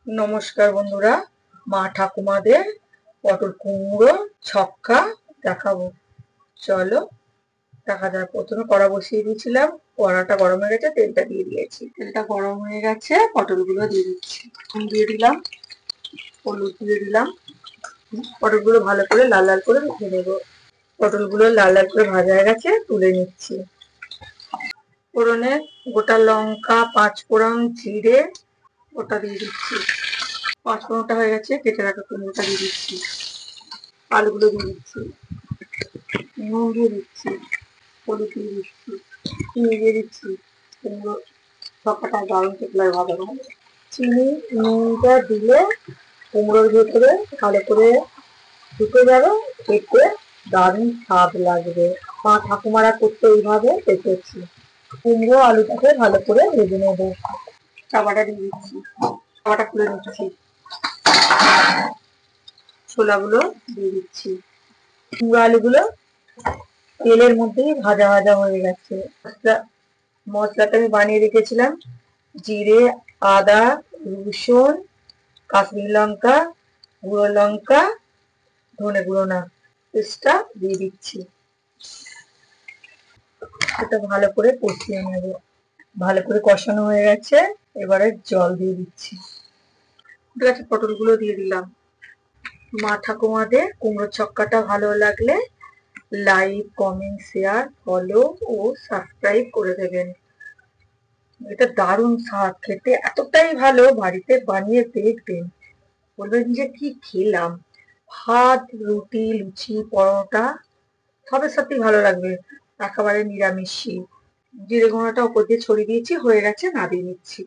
নমস্কার বন্ধুরা, মা ঠাকুমাদের পটল কুমড়ো ছক্কা দেখাবো। চলো দেখা যাক। প্রথমে কড়া বসিয়ে দিয়েছিলাম, কড়াটা গরম হয়ে গেছে, তেলটা দিয়ে দিয়েছি। তেলটা গরম হয়ে গেছে, পটলগুলো দিয়ে দিচ্ছি। নুন দিয়ে দিলাম, হলুদ দিয়ে দিলাম। পটলগুলো ভালো করে লাল লাল করে ভেজে নেবো। পটলগুলো লাল লাল করে ভাজা হয়ে গেছে, তুলে নিচ্ছি। ফোড়নে গোটা লঙ্কা, পাঁচ ফোড়ন, জিরে ওটা দিয়ে দিচ্ছি। পাঁচফোড়নটা হয়ে গেছে, কেটে রাখা কুমড়োটা দিয়ে দিচ্ছি। আলুগুলো দিয়ে দিচ্ছি, নুন দিয়ে দিচ্ছি, হলুদ দিয়ে দিচ্ছি, চিনি দিয়ে দিচ্ছি। কুমড়ো ছক্কাটা দারুণ খেতে লাগে ভালো ভালো। চিনি নুনটা দিলে কুমড়োর ভেতরে ভালো করে ঢুকে যাবে, খেতে দারুণ স্বাদ লাগবে। মা ঠাকুমারা করতে এইভাবে দেখেছি। কুমড়ো আলুটাকে ভালো করে ভেজে নেবো। চাপাটা দিয়ে দিচ্ছি, চাপাটা খুলে নিচ্ছি। ছোলাগুলো দিয়ে দিচ্ছি। কুমড়ো আলুগুলো তেলের মধ্যেই ভাজা ভাজা হয়ে গেছে। মশলাটা আমি বানিয়ে রেখেছিলাম, জিরে, আদা, রসুন, কাশ্মীরি লঙ্কা, গুঁড়ো লঙ্কা, ধনে গুঁড়ো না, পেস্টটা দিয়ে দিচ্ছি। এটা ভালো করে কষিয়ে নেব। ভালো করে কষানো হয়ে গেছে, এবারে জল দিয়ে দিচ্ছি। ঠিক আছে, পটলগুলো দিয়ে দিলাম। মা ঠাকুমাদের কুমড়ো ছক্কাটা ভালো লাগলে লাইক, কমেন্ট, শেয়ার, ফলো ও সাবস্ক্রাইব করে দেবেন। এটা দারুণ স্বাদ, খেতে এতটাই ভালো, বাড়িতে বানিয়ে দেখবেন, বলবেন যে কি খেলাম। ভাত, রুটি, লুচি, পরোটা সবের সাথেই ভালো লাগবে। একেবারে নিরামিষি। জিরে গুঁড়োটা উপর দিয়ে ছড়িয়ে দিয়েছি, হয়ে গেছে, নামিয়ে নিচ্ছি।